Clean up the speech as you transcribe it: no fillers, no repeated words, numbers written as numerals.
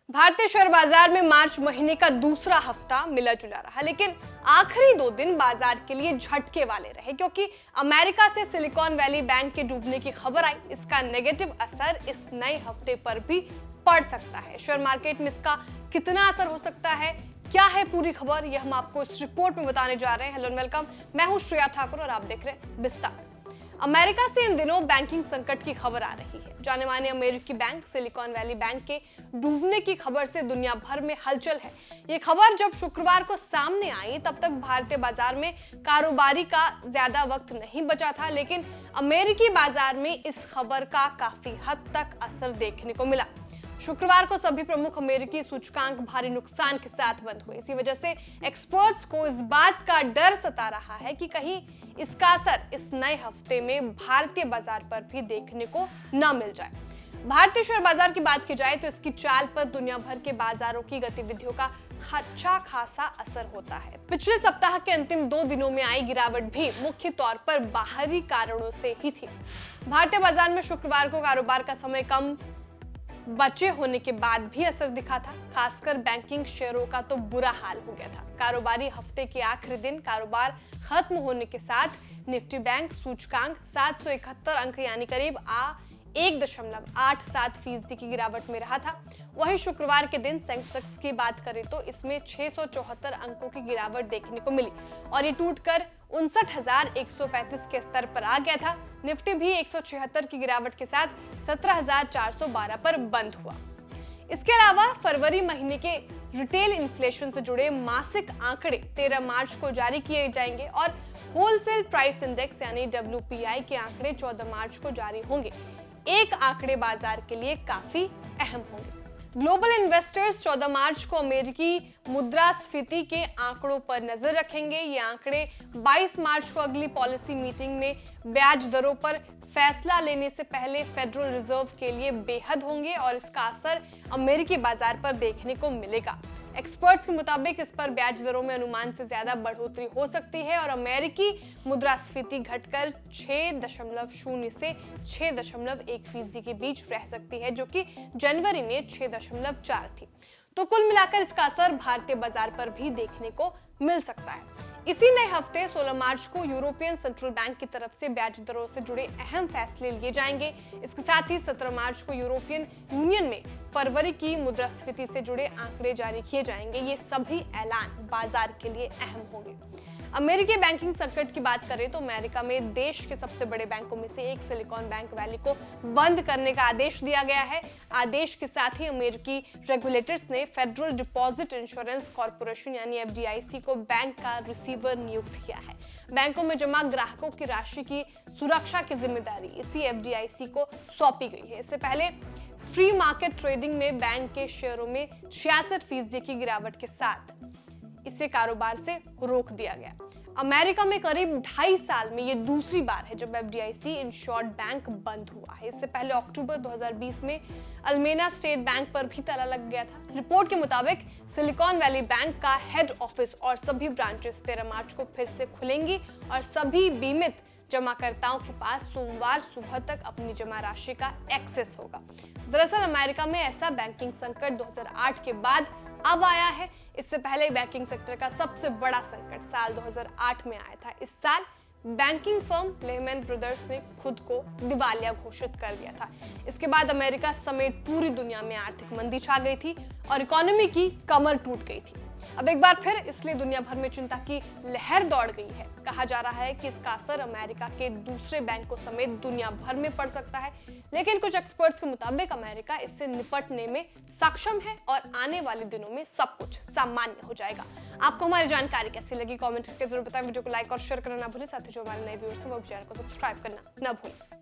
भारतीय शेयर बाजार में मार्च महीने का दूसरा हफ्ता मिला जुला रहा, लेकिन आखिरी 2 दिन बाजार के लिए झटके वाले रहे क्योंकि अमेरिका से सिलिकॉन वैली बैंक के डूबने की खबर आई। इसका नेगेटिव असर इस नए हफ्ते पर भी पड़ सकता है। शेयर मार्केट में इसका कितना असर हो सकता है, क्या है पूरी खबर, यह हम आपको इस रिपोर्ट में बताने जा रहे हैं। हेलो एंड वेलकम, मैं हूं श्रेया ठाकुर और आप देख रहे हैं विस्तार। अमेरिका से इन दिनों बैंकिंग संकट की खबर आ रही है। जाने माने अमेरिकी बैंक सिलिकॉन वैली बैंक के डूबने की खबर से दुनिया भर में हलचल है। ये खबर जब शुक्रवार को सामने आई तब तक भारतीय बाजार में कारोबारी का ज्यादा वक्त नहीं बचा था, लेकिन अमेरिकी बाजार में इस खबर का काफी हद तक असर देखने को मिला। शुक्रवार को सभी प्रमुख अमेरिकी सूचकांक भारी नुकसान के साथ बंद हुए। इसी वजह से एक्सपर्ट्स को इस बात का डर सता रहा है कि कहीं इसका असर इस नए हफ्ते में भारतीय बाजार पर भी देखने को न मिल जाए। भारतीय शेयर बाजार की बात की जाए तो इसकी चाल पर दुनिया भर के बाजारों की गतिविधियों का अच्छा खासा असर होता है। पिछले सप्ताह के अंतिम 2 दिनों में आई गिरावट भी मुख्य तौर पर बाहरी कारणों से ही थी। भारतीय बाजार में शुक्रवार को कारोबार का समय कम बचे होने के बाद भी असर दिखा था। खासकर बैंकिंग शेयरों का तो बुरा हाल हो गया था। कारोबारी हफ्ते के आखिरी दिन कारोबार खत्म होने के साथ निफ्टी बैंक सूचकांक 771 अंक यानी करीब 1.87% की गिरावट में रहा था। वहीं शुक्रवार के दिन सेंसेक्स की बात करें तो इसमें 674 अंकों की गिरावट देखने को मिली और ये टूटकर 59,135 के स्तर पर आ गया था। निफ्टी भी 176 की गिरावट के साथ 17,412 पर बंद हुआ। इसके अलावा फरवरी महीने के रिटेल इन्फ्लेशन से जुड़े मासिक आंकड़े 13 मार्च को जारी किए जाएंगे और होलसेल प्राइस इंडेक्स यानी WPI के आंकड़े 14 मार्च को जारी होंगे। एक आंकड़े बाजार के लिए काफी अहम होंगे। ग्लोबल इन्वेस्टर्स 14 मार्च को अमेरिकी मुद्रास्फीति के आंकड़ों पर नजर रखेंगे। ये आंकड़े 22 मार्च को अगली पॉलिसी मीटिंग में ब्याज दरों पर फैसला लेने से पहले फेडरल रिजर्व के लिए बेहद होंगे और इसका असर अमेरिकी बाजार पर देखने को मिलेगा। एक्सपर्ट्स के मुताबिक इस पर ब्याज दरों में अनुमान से ज्यादा बढ़ोतरी हो सकती है और अमेरिकी मुद्रास्फीति घटकर 6.0 से 6.1% के बीच रह सकती है, जो कि जनवरी में 6.4 थी। तो कुल मिलाकर इसका असर भारतीय बाजार पर भी देखने को मिल सकता है। इसी नए हफ्ते 16 मार्च को यूरोपियन सेंट्रल बैंक की तरफ से ब्याज दरों से जुड़े अहम फैसले लिए जाएंगे। इसके साथ ही 17 मार्च को यूरोपियन यूनियन में फरवरी की मुद्रास्फीति से जुड़े आंकड़े जारी किए जाएंगे। ये सभी ऐलान बाजार के लिए अहम होंगे। अमेरिकी बैंकिंग संकट की बात करें तो अमेरिका में देश के सबसे बड़े बैंकों में से एक सिलिकॉन बैंक वैली को बंद करने का आदेश दिया गया है। आदेश के साथ ही अमेरिकी रेगुलेटर्स ने फेडरल डिपॉजिट इंश्योरेंस कॉर्पोरेशन यानी FDIC को बैंक का रिसीवर नियुक्त किया है। बैंकों में जमा ग्राहकों की राशि की सुरक्षा की जिम्मेदारी इसी FDIC को सौंपी गई है। इससे पहले फ्री मार्केट ट्रेडिंग में बैंक के शेयरों में 66% की गिरावट के साथ इसे कारोबार से रोक दिया गया। अमेरिका में करीब 2.5 साल में ये दूसरी बार है जब FDIC इंश्योर्ड बैंक बंद हुआ है। इससे पहले अक्टूबर 2020 में अल्मेना स्टेट बैंक पर भी ताला लग गया था। रिपोर्ट के मुताबिक सिलिकॉन वैली बैंक का हेड ऑफिस और सभी ब्रांचेस 13 मार्च को फिर से खुलेंगी और सभी बीमित जमाकर्ताओं के पास सोमवार सुबह तक अपनी जमा राशि का एक्सेस होगा। दरअसल अमेरिका में ऐसा बैंकिंग संकट 2008 के बाद अब आया है। इससे पहले बैंकिंग सेक्टर का सबसे बड़ा संकट साल 2008 में आया था। इस साल बैंकिंग फर्म लेहमैन ब्रदर्स ने खुद को दिवालिया घोषित कर दिया था। इसके बाद अमेरिका समेत पूरी दुनिया में आर्थिक मंदी छा गई थी और इकोनॉमी की कमर टूट गई थी। अब एक बार फिर इसलिए दुनिया भर में चिंता की लहर दौड़ गई है। कहा जा रहा है कि इसका असर अमेरिका के दूसरे बैंकों समेत दुनिया भर में पड़ सकता है, लेकिन कुछ एक्सपर्ट्स के मुताबिक अमेरिका इससे निपटने में सक्षम है और आने वाले दिनों में सब कुछ सामान्य हो जाएगा। आपको हमारी जानकारी कैसी लगी कमेंट करके जरूर बताएं। वीडियो को लाइक और शेयर करना ना भूलें। साथ ही जो हमारे नए व्यूअर्स हैं वो चैनल को सब्सक्राइब करना ना भूलें।